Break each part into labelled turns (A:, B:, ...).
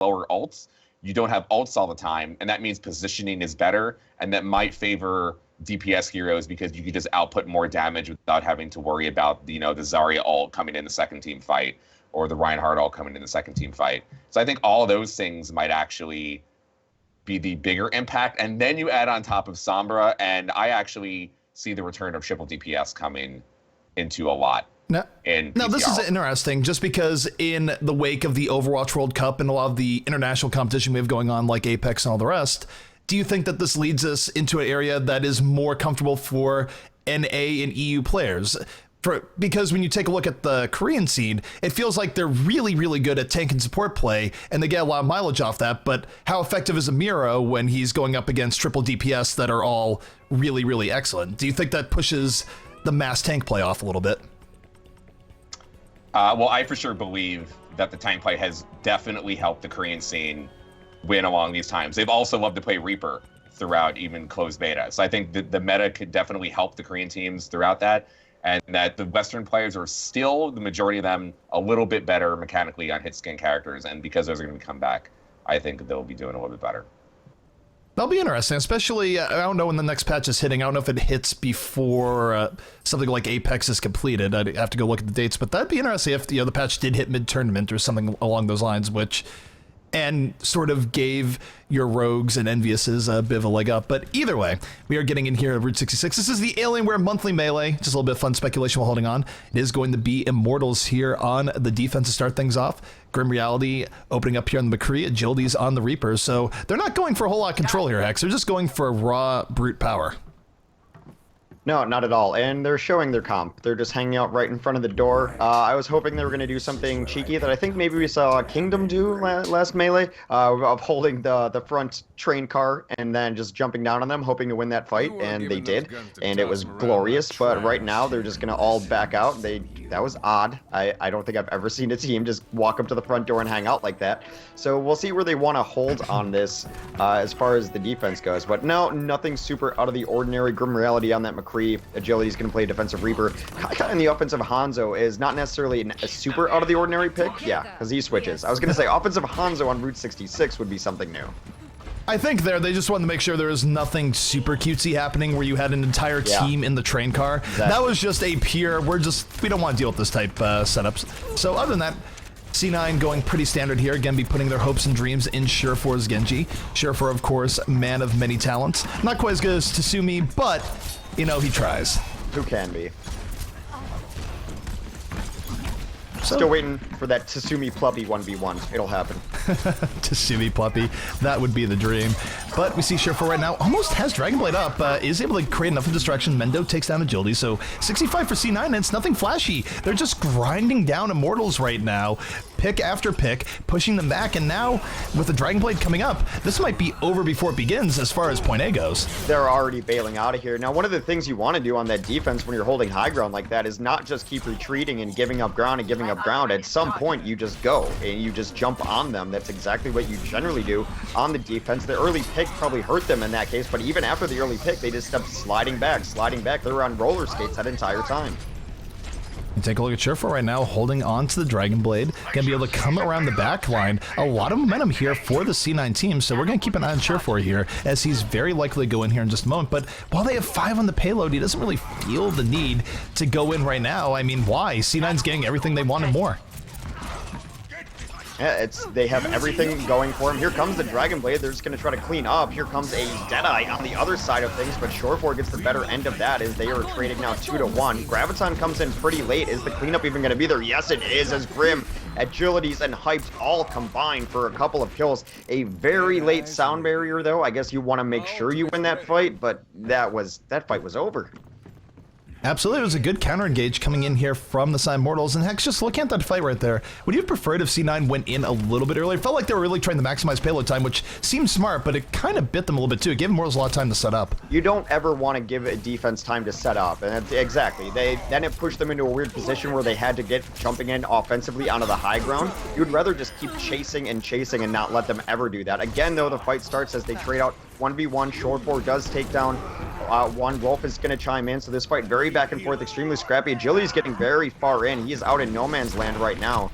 A: slower ults, you don't have ults all the time, and that means positioning is better, and that might favor DPS heroes because you can just output more damage without having to worry about the Zarya ult coming in the second team fight or the Reinhardt ult coming in the second team fight. So I think all of those things might actually be the bigger impact. And then you add on top of Sombra, and I actually see the return of triple DPS coming into a lot.
B: Now, this is interesting just because in the wake of the Overwatch World Cup and a lot of the international competition we have going on like Apex and all the rest, do you think that this leads us into an area that is more comfortable for NA and EU players? Because when you take a look at the Korean scene, it feels like they're really, really good at tank and support play, and they get a lot of mileage off that, but how effective is Amiro when he's going up against triple DPS that are all really, really excellent? Do you think that pushes the mass tank play off a little bit?
A: Well, I for sure believe that the tank play has definitely helped the Korean scene win along these times. They've also loved to play Reaper throughout even closed beta. So I think the meta could definitely help the Korean teams throughout that, and that the Western players are still, the majority of them, a little bit better mechanically on hit scan characters, and because those are going to come back, I think they'll be doing a little bit better.
B: That'll be interesting, especially, I don't know when the next patch is hitting. I don't know if it hits before something like Apex is completed. I'd have to go look at the dates, but that'd be interesting if the patch did hit mid-tournament or something along those lines, and sort of gave your rogues and enviouses a bit of a leg up. But either way, we are getting in here at Route 66. This is the Alienware monthly melee. Just a little bit of fun speculation while holding on. It is going to be Immortals here on the defense to start things off. Grim Reality opening up here on the McCree. Agility's on the Reaper. So they're not going for a whole lot of control here, Hex. They're just going for raw brute power.
C: No, not at all. And they're showing their comp. They're just hanging out right in front of the door. I was hoping they were going to do something cheeky that I think maybe we saw Kingdom do last melee, of holding the front train car and then just jumping down on them, hoping to win that fight, and they did. And it was glorious, but right now they're just going to all back out. That was odd. I don't think I've ever seen a team just walk up to the front door and hang out like that. So we'll see where they want to hold on this as far as the defense goes. But no, nothing super out of the ordinary. Grim Reality on that McCree. Agility's going to play defensive Reaper. Kaka in the offensive Hanzo is not necessarily a super out of the ordinary pick. Yeah, because he switches. I was going to say offensive Hanzo on Route 66 would be something new.
B: I think they just wanted to make sure there was nothing super cutesy happening where you had an entire team in the train car. Exactly. That was just a pure, we don't want to deal with this type setups. So other than that, C9 going pretty standard here. Again, be putting their hopes and dreams in Surefour's Genji. Surefour, of course, man of many talents. Not quite as good as Tasumi, but he tries.
C: Who can be? Still waiting for that Tasumi Pluppy 1v1. It'll happen.
B: Tasumi Pluppy. That would be the dream. But we see Surefour right now almost has Dragonblade up. Is able to create enough of distraction. Mendo takes down Agility. So 65 for C9, and it's nothing flashy. They're just grinding down Immortals right now. Pick after pick, pushing them back. And now, with the Dragonblade coming up, this might be over before it begins as far as point A goes.
C: They're already bailing out of here. Now, one of the things you want to do on that defense when you're holding high ground like that is not just keep retreating and giving up ground and giving up ground. At some point, you just go and you just jump on them. That's exactly what you generally do on the defense. The early pick probably hurt them in that case, but even after the early pick, they just kept sliding back. They were on roller skates that entire time.
B: You take a look at Surefour right now, holding on to the Dragonblade. Gonna be able to come around the back line. A lot of momentum here for the C9 team, so we're gonna keep an eye on Surefour here, as he's very likely to go in here in just a moment. But while they have 5 on the payload, he doesn't really feel the need to go in right now. I mean, why? C9's getting everything they want and more.
C: Yeah, they have everything going for him. Here comes the Dragonblade. They're just going to try to clean up. Here comes a Deadeye on the other side of things, but Surefour gets the better end of that as they are trading now 2-1. Graviton comes in pretty late. Is the cleanup even going to be there? Yes, it is, as Grim, Agilities, and Hyped all combine for a couple of kills. A very late sound barrier, though. I guess you want to make sure you win that fight, but that fight was over.
B: Absolutely, it was a good counter-engage coming in here from the Immortals, and Hex, just looking at that fight right there, would you have preferred if C9 went in a little bit earlier? It felt like they were really trying to maximize payload time, which seemed smart, but it kind of bit them a little bit too. It gave Immortals a lot of time to set up.
C: You don't ever want to give a defense time to set up, and exactly. Then it pushed them into a weird position where they had to get jumping in offensively onto the high ground. You'd rather just keep chasing and not let them ever do that. Again, though, the fight starts as they trade out 1v1. Surefour does take down one. Wolf is going to chime in, so this fight very back and forth, extremely scrappy. Agility's getting very far in. He is out in no man's land right now.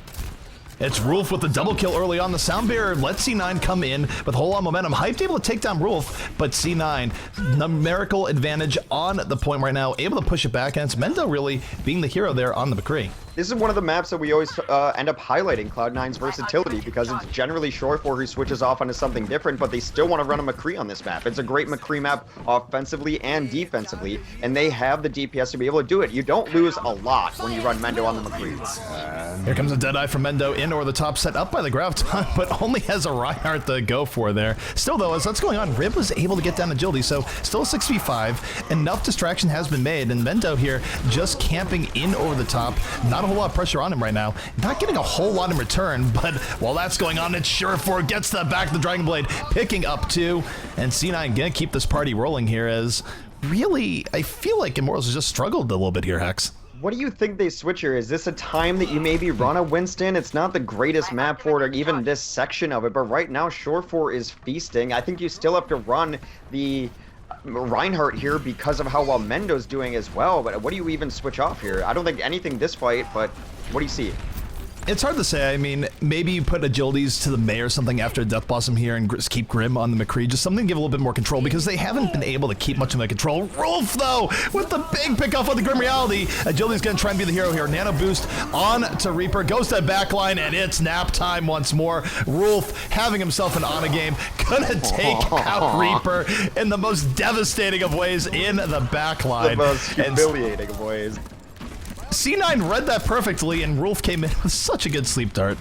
B: It's Rulf with the double kill early on. The sound barrier lets C9 come in with a whole lot of momentum. Hyped able to take down Rulf, but C9, numerical advantage on the point right now, able to push it back, and it's Mendo really being the hero there on the McCree.
C: This is one of the maps that we always end up highlighting Cloud9's versatility, because it's generally Shore4 who switches off onto something different, but they still want to run a McCree on this map. It's a great McCree map offensively and defensively, and they have the DPS to be able to do it. You don't lose a lot when you run Mendo on the McCree.
B: Here comes a Deadeye from Mendo in over the top, set up by the Graviton, but only has a Reinhardt to go for there. Still, though, as that's going on, Rib was able to get down agility, so still a 6v5. Enough distraction has been made, and Mendo here just camping in over the top. Not a whole lot of pressure on him right now. Not getting a whole lot in return, but while that's going on, it's Shore4 gets the back of the Dragon Blade, picking up 2, and C9 gonna keep this party rolling here as really, I feel like Immortals has just struggled a little bit here, Hex.
C: What do you think they switch here? Is this a time that you maybe run a Winston? It's not the greatest map for it, or even this section of it, but right now Shore4 is feasting. I think you still have to run the Reinhardt here because of how well Mendo's doing as well, but what do you even switch off here? I don't think anything this fight, but what do you see?
B: It's hard to say. I mean, maybe you put agilities to the May or something after Death Blossom here and keep Grim on the McCree. Just something to give a little bit more control, because they haven't been able to keep much of that control. Rolf, though, with the big pickoff on the Grim Reality. Agility's going to try and be the hero here. Nano boost on to Reaper. Goes to backline, and it's nap time once more. Rolf having himself an Ana game. Gonna take out Reaper in the most devastating of ways in the backline.
C: The most humiliating of ways.
B: C9 read that perfectly, and Rolf came in with such a good sleep dart.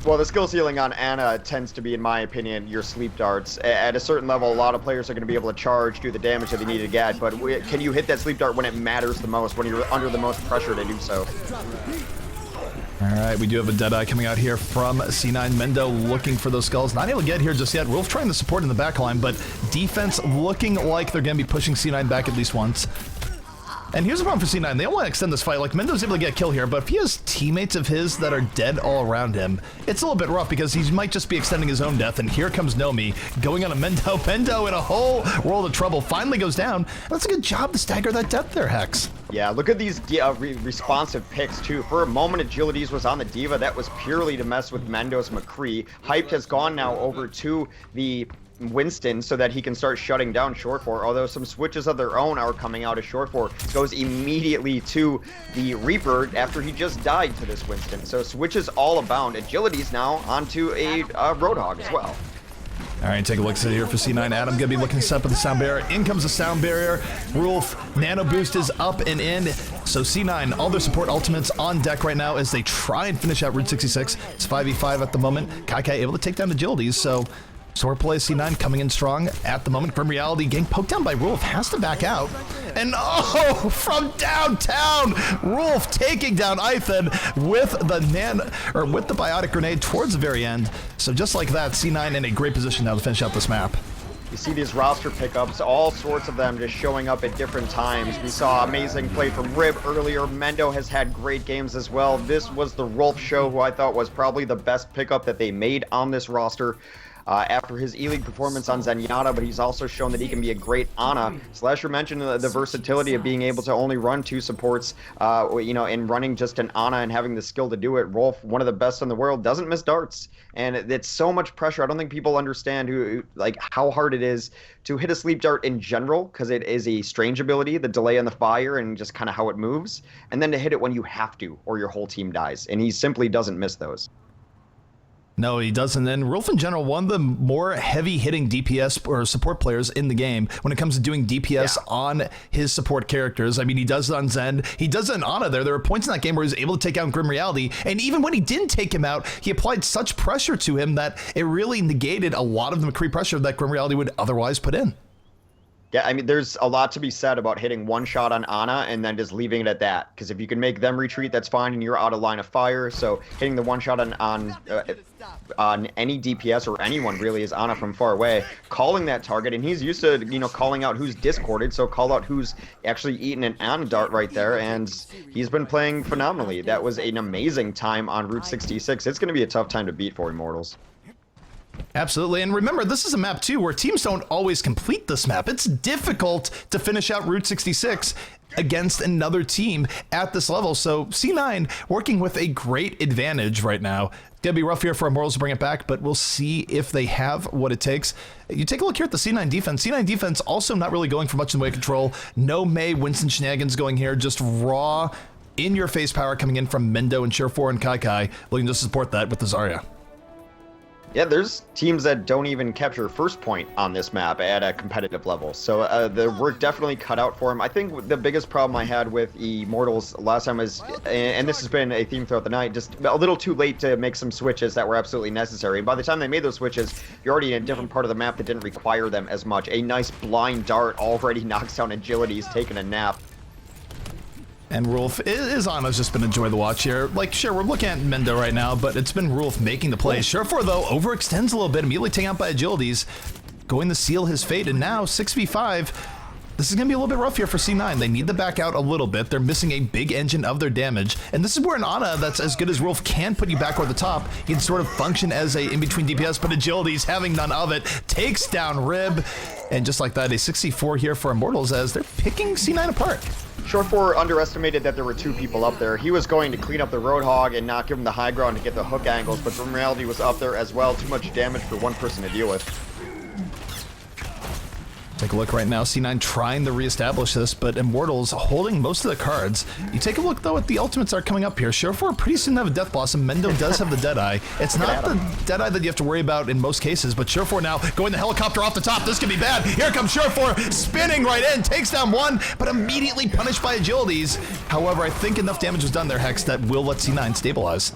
C: Well, the skill ceiling on Ana tends to be, in my opinion, your sleep darts. At a certain level, a lot of players are going to be able to charge, do the damage that they need to get, but can you hit that sleep dart when it matters the most, when you're under the most pressure to do so?
B: Alright, we do have a Deadeye coming out here from C9. Mendo looking for those skulls. Not able to get here just yet. Rolf trying to support in the backline, but defense looking like they're going to be pushing C9 back at least once. And here's the problem for C9. They don't want to extend this fight. Like, Mendo's able to get a kill here, but if he has teammates of his that are dead all around him, it's a little bit rough because he might just be extending his own death. And here comes Nomi going on a Mendo. Mendo in a whole world of trouble. Finally goes down. That's a good job to stagger that death there, Hex.
C: Yeah, look at these responsive picks, too. For a moment, Agilities was on the Diva. That was purely to mess with Mendo's McCree. Hyped has gone now over to the Winston so that he can start shutting down Shore4, although some switches of their own are coming out of Shore4. Goes immediately to the Reaper after he just died to this Winston. So switches all abound. Agility's now onto a Roadhog as well.
B: All right, take a look here for C9. Adam gonna be looking to set up with the sound barrier. In comes the sound barrier. Rolf, nano boost is up and in. So C9, all their support ultimates on deck right now as they try and finish out Route 66. It's 5v5 at the moment. Kaikai able to take down agilities, so sword play C9 coming in strong at the moment. Grim Reality getting poked down by Rolf, has to back out. And oh, from downtown, Rolf taking down Ethan with the with the biotic grenade towards the very end. So just like that, C9 in a great position now to finish out this map.
C: You see these roster pickups, all sorts of them just showing up at different times. We saw amazing play from Rib earlier. Mendo has had great games as well. This was the Rolf show, who I thought was probably the best pickup that they made on this roster. After his E-League performance on Zenyatta, but he's also shown that he can be a great Ana. Slasher mentioned the versatility of being able to only run 2 supports, in running just an Ana and having the skill to do it. Rolf, one of the best in the world, doesn't miss darts. And it's so much pressure. I don't think people understand how hard it is to hit a sleep dart in general, because it is a strange ability, the delay on the fire and just kind of how it moves. And then to hit it when you have to, or your whole team dies. And he simply doesn't miss those.
B: No, he doesn't. And Rolf in general, one of the more heavy-hitting DPS or support players in the game when it comes to doing DPS on his support characters. I mean, he does it on Zen. He does it in Ana there. There were points in that game where he was able to take out Grim Reality. And even when he didn't take him out, he applied such pressure to him that it really negated a lot of the McCree pressure that Grim Reality would otherwise put in.
C: Yeah, I mean, there's a lot to be said about hitting one shot on Ana and then just leaving it at that. Because if you can make them retreat, that's fine, and you're out of line of fire. So hitting the one shot on any DPS or anyone really is Ana from far away, calling that target, and he's used to calling out who's discorded. So call out who's actually eaten an Ana dart right there, and he's been playing phenomenally. That was an amazing time on Route 66. It's going to be a tough time to beat for Immortals.
B: Absolutely, and remember, this is a map too where teams don't always complete this map. It's difficult to finish out Route 66 against another team at this level. So C9 working with a great advantage right now. Gonna be rough here for Immortals to bring it back, but we'll see if they have what it takes. You take a look here at the C9 defense. C9 defense also not really going for much in the way of control. No Mei, Winston shenanigans going here, just raw, in-your-face power coming in from Mendo and Surefour and Kai, looking to support that with the Zarya.
C: Yeah, there's teams that don't even capture first point on this map at a competitive level. So the work definitely cut out for him. I think the biggest problem I had with Immortals last time is, and this has been a theme throughout the night, just a little too late to make some switches that were absolutely necessary. And by the time they made those switches, you're already in a different part of the map that didn't require them as much. A nice blind dart already knocks down agility. He's taking a nap.
B: And Rolf is on has just been enjoy the watch here. Like, sure, we're looking at Mendo right now, but it's been Rolf making the plays. Surefour, though, overextends a little bit, immediately taken out by agilities, going to seal his fate, and now 6v5. This is going to be a little bit rough here for C9. They need to back out a little bit. They're missing a big engine of their damage. And this is where an Ana that's as good as Rolf can put you back over the top. He can sort of function as a in-between DPS, but agilities having none of it. Takes down Rib. And just like that, a 64 here for Immortals as they're picking C9 apart.
C: Surefour underestimated that there were two people up there. He was going to clean up the Roadhog and not give him the high ground to get the hook angles, but in reality was up there as well. Too much damage for one person to deal with.
B: Take a look right now, C9 trying to reestablish this, but Immortals holding most of the cards. You take a look, though, at the ultimates are coming up here. Surefour pretty soon have a Death Blossom. Mendo does have the Deadeye. It's not the Deadeye that you have to worry about in most cases, but Surefour now going the helicopter off the top. This could be bad. Here comes Surefour, spinning right in, takes down one, but immediately punished by agilities. However, I think enough damage was done there, Hex, that will let C9 stabilize.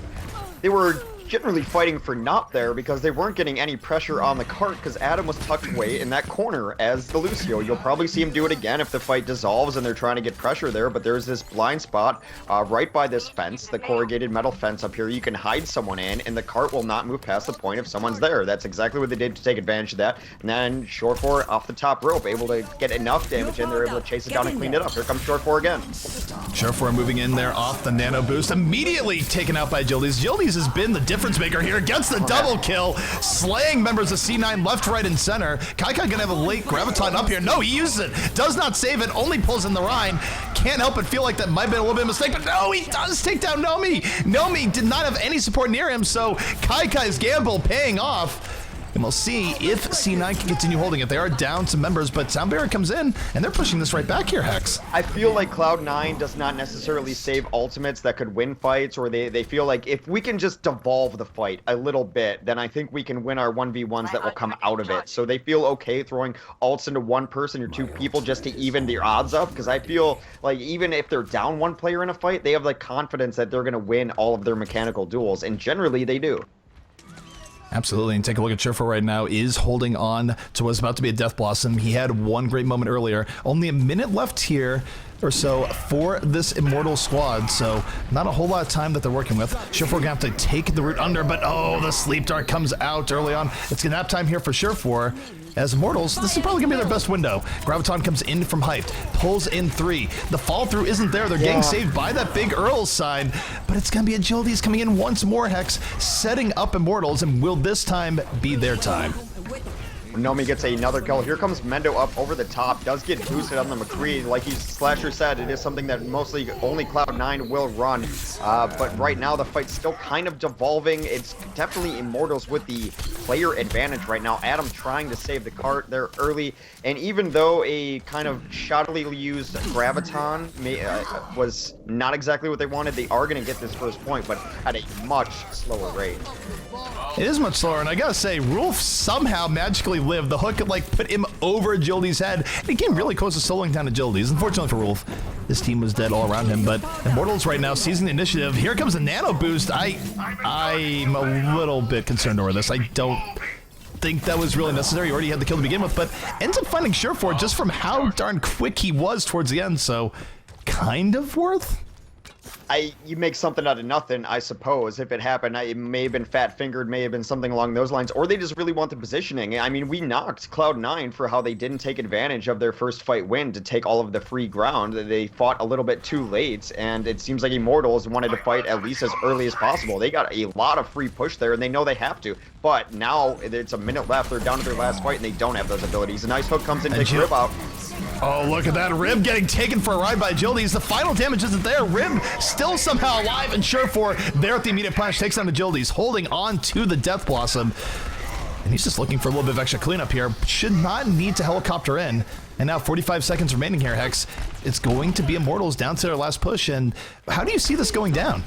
C: They were generally fighting for not there because they weren't getting any pressure on the cart because Adam was tucked away in that corner as the Lucio. You'll probably see him do it again if the fight dissolves and they're trying to get pressure there, but there's this blind spot right by this fence, the corrugated metal fence up here. You can hide someone in and the cart will not move past the point if someone's there. That's exactly what they did to take advantage of that. And then Surefour off the top rope, able to get enough damage in, they're able to chase it down and clean it up. Here comes Surefour again.
B: Surefour moving in there off the nano boost, immediately taken out by agilities. Agilities has been the difference maker here, gets the double kill, slaying members of C9 left, right, and center. Kai gonna have a late graviton up here. No, he uses it, does not save it, only pulls in the Rhine. Can't help but feel like that might have been a little bit of a mistake, but no, he does take down Nomi. Nomi did not have any support near him, so Kai's gamble paying off. And we'll see if C9 can continue holding it. They are down some members, but Soundbarrier comes in, and they're pushing this right back here, Hex.
C: I feel like Cloud9 does not necessarily save ultimates that could win fights, or they feel like if we can just devolve the fight a little bit, then I think we can win our 1v1s that will come out of it. So they feel okay throwing ults into one person or two people just to even the odds up, because I feel like even if they're down one player in a fight, they have like confidence that they're going to win all of their mechanical duels, and generally they do.
B: Absolutely, and take a look at Surefour right now, is holding on to what's about to be a Death Blossom. He had one great moment earlier. Only a minute left here or so for this Immortal squad, so not a whole lot of time that they're working with. Surefour gonna have to take the route under, but oh, the Sleep Dart comes out early on. It's gonna nap time here for Surefour. As Immortals, this is probably gonna be their best window. Graviton comes in from height, pulls in 3. The fall through isn't there. They're getting saved by that big Earl's side, but it's gonna be agilities coming in once more, Hex, setting up Immortals, and will this time be their time?
C: Nomi gets another kill. Here comes Mendo up over the top. Does get boosted on the McCree. Like Slasher said, it is something that mostly only Cloud9 will run. But right now the fight's still kind of devolving. It's definitely Immortals with the player advantage right now. Adam trying to save the cart there early. And even though a kind of shoddily used Graviton was not exactly what they wanted, they are going to get this first point, but at a much slower rate.
B: It is much slower, and I gotta say, Rolf somehow magically lived. The hook like put him over Agility's head, and he came really close to soloing down Agility's. Unfortunately for Rolf, his team was dead all around him, but Immortals right now seizing the initiative. Here comes a nano boost. I'm a little bit concerned over this. I don't think that was really necessary. He already had the kill to begin with, but ends up finding Surefour just from how darn quick he was towards the end, so kind of worth.
C: You make something out of nothing, I suppose. If it happened, it may have been fat-fingered, may have been something along those lines, or they just really want the positioning. I mean, we knocked Cloud9 for how they didn't take advantage of their first fight win to take all of the free ground. They fought a little bit too late, and it seems like Immortals wanted to fight at least as early as possible. They got a lot of free push there, and they know they have to. but now it's a minute left. They're down to their last fight, and they don't have those abilities. A nice hook comes in, takes Rib out.
B: Oh, look at that. Rib getting taken for a ride by Agilities. The final damage isn't there. Rib still somehow alive and sure for there at the immediate punch. Takes down Agilities, holding on to the Death Blossom. And he's just looking for a little bit of extra cleanup here. Should not need to helicopter in. And now 45 seconds remaining here, Hex. It's going to be Immortals down to their last push. And how do you see this going down?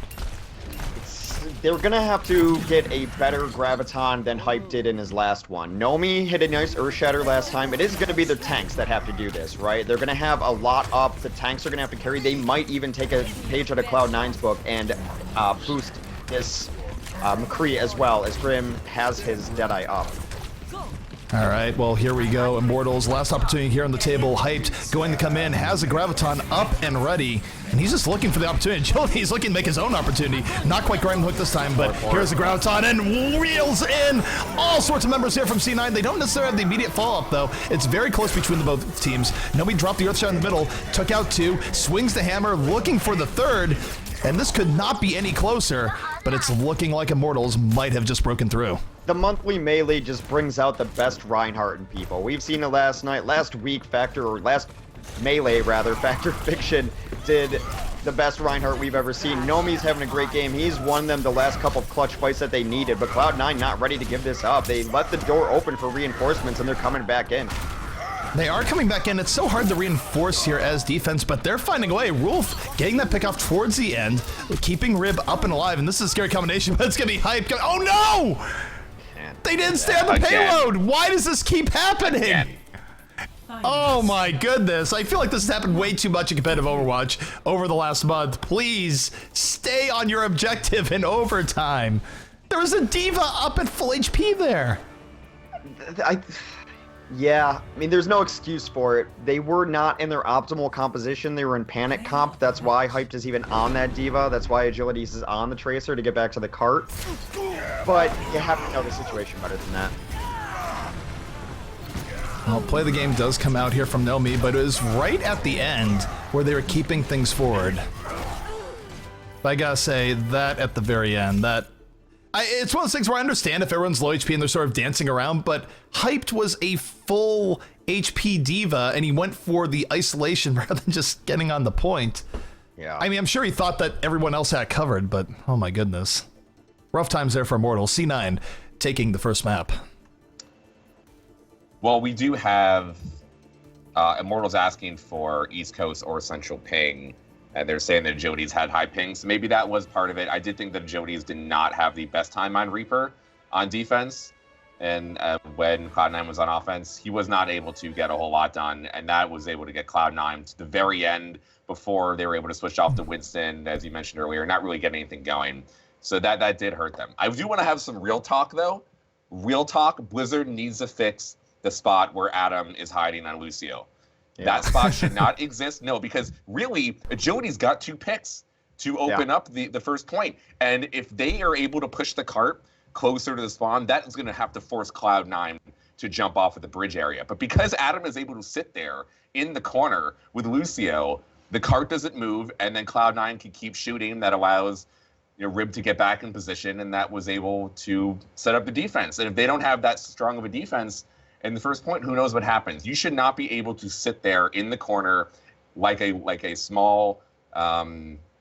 C: They're going to have to get a better Graviton than Hype did in his last one. Nomi hit a nice Earth Shatter last time. It is going to be the tanks that have to do this, right? They're going to have a lot up. The tanks are going to have to carry. They might even take a page out of Cloud9's book and boost this McCree as well, as Grim has his Deadeye up.
B: All right, well, here we go. Immortals, last opportunity here on the table. Hyped, going to come in, has a Graviton up and ready, and he's just looking for the opportunity. He's looking to make his own opportunity. Not quite grabbing the hook this time, but here's the Graviton, and wheels in all sorts of members here from C9. They don't necessarily have the immediate follow-up, though. It's very close between the both teams. Nobody dropped the Earth Shot in the middle, took out two, swings the hammer, looking for the third, and this could not be any closer, but it's looking like Immortals might have just broken through.
C: The monthly melee just brings out the best Reinhardt in people. We've seen it last week, last melee rather, Factor Fiction did the best Reinhardt we've ever seen. Nomi's having a great game. He's won them the last couple of clutch fights that they needed, but Cloud9 not ready to give this up. They let the door open for reinforcements, and they're coming back in.
B: They are coming back in. It's so hard to reinforce here as defense, but they're finding a way. Rolf getting that pick off towards the end, keeping Rib up and alive, and this is a scary combination, but it's going to be Hype. Oh, no! They didn't stay on the payload! Why does this keep happening? Oh my goodness. I feel like this has happened way too much in competitive Overwatch over the last month. Please stay on your objective in overtime. There was a D.Va up at full HP there.
C: Yeah, I mean, there's no excuse for it. They were not in their optimal composition. They were in panic comp. That's why Hyped is even on that D.Va. That's why Agilities is on the Tracer to get back to the cart. But you have to know the situation better than that.
B: Well, Play the Game does come out here from Nomi, but it was right at the end where they were keeping things forward. But I gotta say, that at the very end, it's one of those things where I understand if everyone's low HP and they're sort of dancing around, but Hyped was a full HP D.Va, and he went for the isolation rather than just getting on the point.
C: Yeah.
B: I mean, I'm sure he thought that everyone else had it covered, but oh my goodness. Rough times there for Immortals. C9 taking the first map.
A: Well, we do have Immortals asking for East Coast or Central ping, and they're saying that Agilities had high ping, so maybe that was part of it. I did think that Agilities did not have the best time on Reaper on defense, and when Cloud9 was on offense, he was not able to get a whole lot done, and that was able to get Cloud9 to the very end before they were able to switch off to Winston, as you mentioned earlier, not really get anything going. So that did hurt them. I do want to have some real talk, though. Real talk, Blizzard needs to fix the spot where Adam is hiding on Lucio. Yeah. That spot should not exist. No, because really, Agility's got 2 picks to open up the first point. And if they are able to push the cart closer to the spawn, that is going to have to force Cloud9 to jump off of the bridge area. But because Adam is able to sit there in the corner with Lucio, the cart doesn't move, and then Cloud9 can keep shooting. That allows Rib to get back in position, and that was able to set up the defense. And if they don't have that strong of a defense in the first point, who knows what happens? You should not be able to sit there in the corner like a small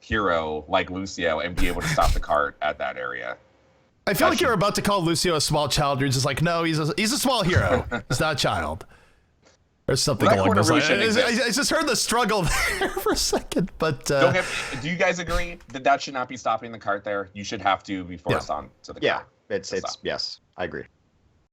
A: hero like Lucio and be able to stop the cart at that area.
B: I feel like you're about to call Lucio a small child. You're just like, no, he's a small hero. He's not a child. Or something along those lines. I just heard the struggle there for a second, but
A: do you guys agree that should not be stopping the cart there? You should have to be forced on to the cart.
C: Yeah, it's yes, I agree.